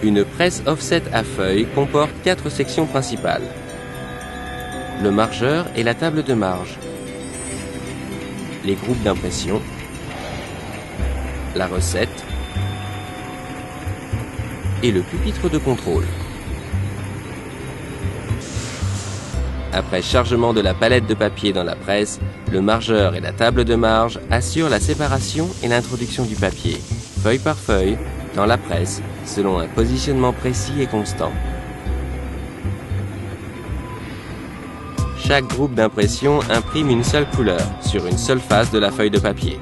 Une presse offset à feuilles comporte 4 sections principales. Le margeur et la table de marge. Les groupes d'impression. La recette. Et le pupitre de contrôle. Après chargement de la palette de papier dans la presse, le margeur et la table de marge assurent la séparation et l'introduction du papier, feuille par feuille, dans la presse, selon un positionnement précis et constant. Chaque groupe d'impression imprime une seule couleur sur une seule face de la feuille de papier.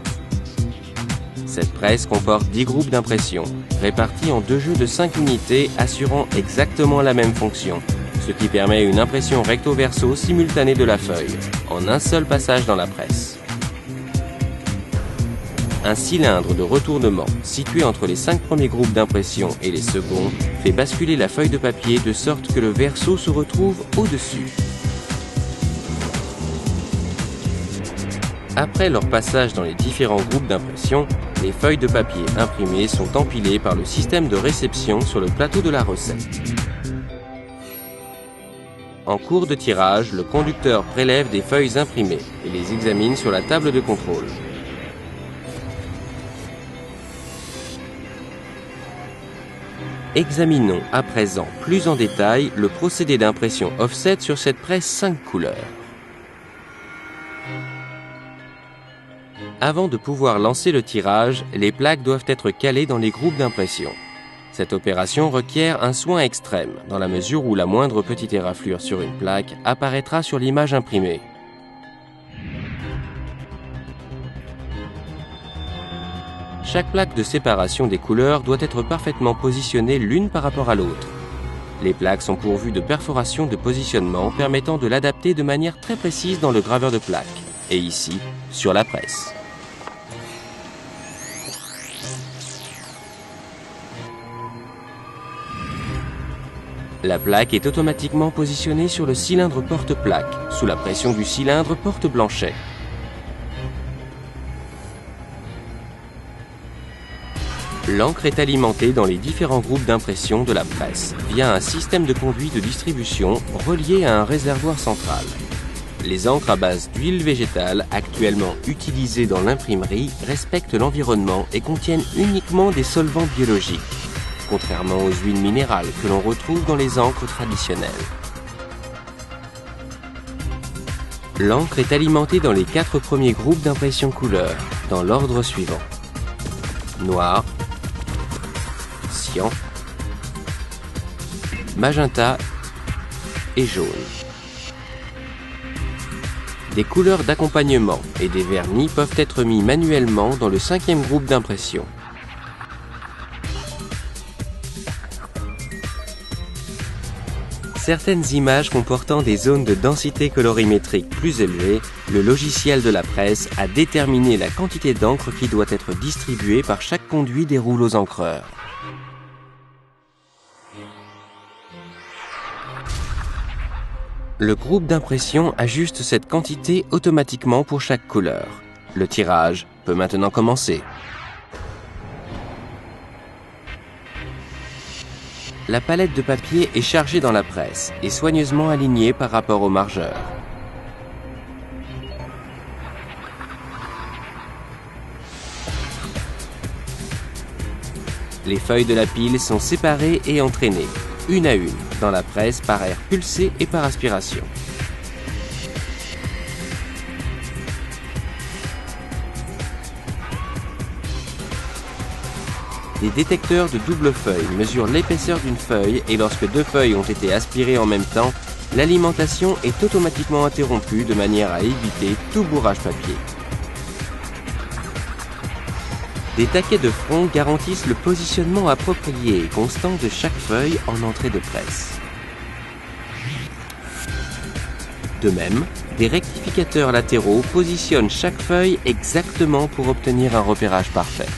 Cette presse comporte 10 groupes d'impression, répartis en 2 jeux de 5 unités assurant exactement la même fonction, ce qui permet une impression recto-verso simultanée de la feuille, en un seul passage dans la presse. Un cylindre de retournement, situé entre les 5 premiers groupes d'impression et les seconds, fait basculer la feuille de papier de sorte que le verso se retrouve au-dessus. Après leur passage dans les différents groupes d'impression, les feuilles de papier imprimées sont empilées par le système de réception sur le plateau de la recette. En cours de tirage, le conducteur prélève des feuilles imprimées et les examine sur la table de contrôle. Examinons à présent plus en détail le procédé d'impression offset sur cette presse 5 couleurs. Avant de pouvoir lancer le tirage, les plaques doivent être calées dans les groupes d'impression. Cette opération requiert un soin extrême, dans la mesure où la moindre petite éraflure sur une plaque apparaîtra sur l'image imprimée. Chaque plaque de séparation des couleurs doit être parfaitement positionnée l'une par rapport à l'autre. Les plaques sont pourvues de perforations de positionnement permettant de l'adapter de manière très précise dans le graveur de plaque, et ici, sur la presse. La plaque est automatiquement positionnée sur le cylindre porte-plaque, sous la pression du cylindre porte-blanchet. L'encre est alimentée dans les différents groupes d'impression de la presse via un système de conduit de distribution relié à un réservoir central. Les encres à base d'huile végétale actuellement utilisées dans l'imprimerie respectent l'environnement et contiennent uniquement des solvants biologiques, contrairement aux huiles minérales que l'on retrouve dans les encres traditionnelles. L'encre est alimentée dans les 4 premiers groupes d'impression couleur, dans l'ordre suivant. Noir, cyan, magenta et jaune. Des couleurs d'accompagnement et des vernis peuvent être mis manuellement dans le 5e groupe d'impression. Certaines images comportant des zones de densité colorimétrique plus élevées, le logiciel de la presse a déterminé la quantité d'encre qui doit être distribuée par chaque conduit des rouleaux encreurs. Le groupe d'impression ajuste cette quantité automatiquement pour chaque couleur. Le tirage peut maintenant commencer. La palette de papier est chargée dans la presse et soigneusement alignée par rapport au margeur. Les feuilles de la pile sont séparées et entraînées, une à une, dans la presse par air pulsé et par aspiration. Des détecteurs de double feuille mesurent l'épaisseur d'une feuille et lorsque 2 feuilles ont été aspirées en même temps, l'alimentation est automatiquement interrompue de manière à éviter tout bourrage papier. Des taquets de front garantissent le positionnement approprié et constant de chaque feuille en entrée de presse. De même, des rectificateurs latéraux positionnent chaque feuille exactement pour obtenir un repérage parfait.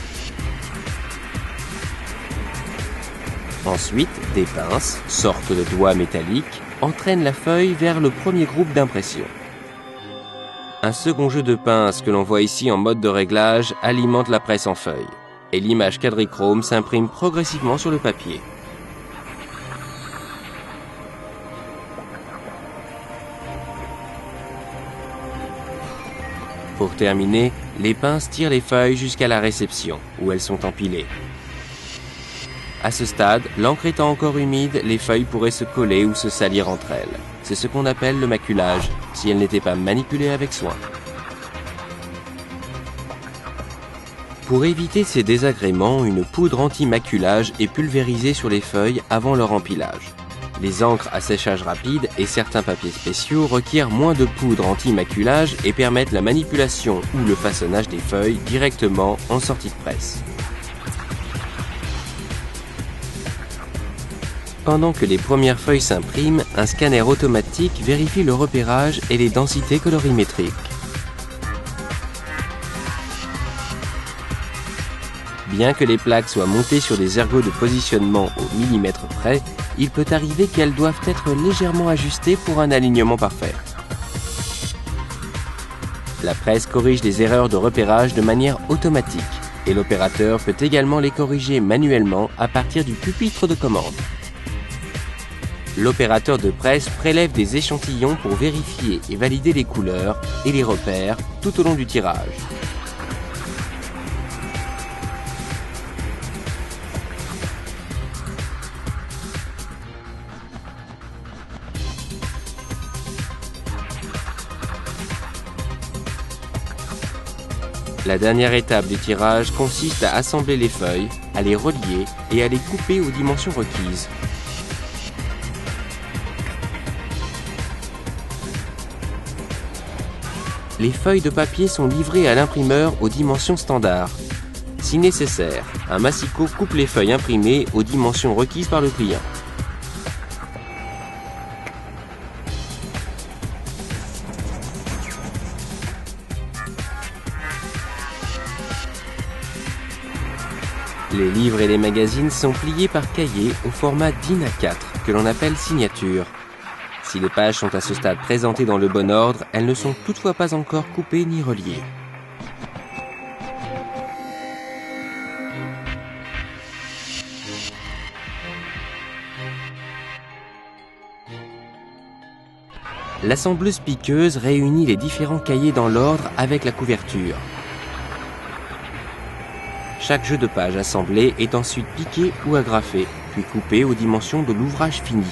Ensuite, des pinces, sorte de doigts métalliques, entraînent la feuille vers le premier groupe d'impression. Un second jeu de pinces que l'on voit ici en mode de réglage alimente la presse en feuilles, et l'image quadrichrome s'imprime progressivement sur le papier. Pour terminer, les pinces tirent les feuilles jusqu'à la réception, où elles sont empilées. À ce stade, l'encre étant encore humide, les feuilles pourraient se coller ou se salir entre elles. C'est ce qu'on appelle le maculage, si elles n'étaient pas manipulées avec soin. Pour éviter ces désagréments, une poudre anti-maculage est pulvérisée sur les feuilles avant leur empilage. Les encres à séchage rapide et certains papiers spéciaux requièrent moins de poudre anti-maculage et permettent la manipulation ou le façonnage des feuilles directement en sortie de presse. Pendant que les premières feuilles s'impriment, un scanner automatique vérifie le repérage et les densités colorimétriques. Bien que les plaques soient montées sur des ergots de positionnement au millimètre près, il peut arriver qu'elles doivent être légèrement ajustées pour un alignement parfait. La presse corrige les erreurs de repérage de manière automatique et l'opérateur peut également les corriger manuellement à partir du pupitre de commande. L'opérateur de presse prélève des échantillons pour vérifier et valider les couleurs et les repères tout au long du tirage. La dernière étape du tirage consiste à assembler les feuilles, à les relier et à les couper aux dimensions requises. Les feuilles de papier sont livrées à l'imprimeur aux dimensions standards. Si nécessaire, un massicot coupe les feuilles imprimées aux dimensions requises par le client. Les livres et les magazines sont pliés par cahier au format DIN A4, que l'on appelle signature. Si les pages sont à ce stade présentées dans le bon ordre, elles ne sont toutefois pas encore coupées ni reliées. L'assembleuse piqueuse réunit les différents cahiers dans l'ordre avec la couverture. Chaque jeu de pages assemblé est ensuite piqué ou agrafé, puis coupé aux dimensions de l'ouvrage fini.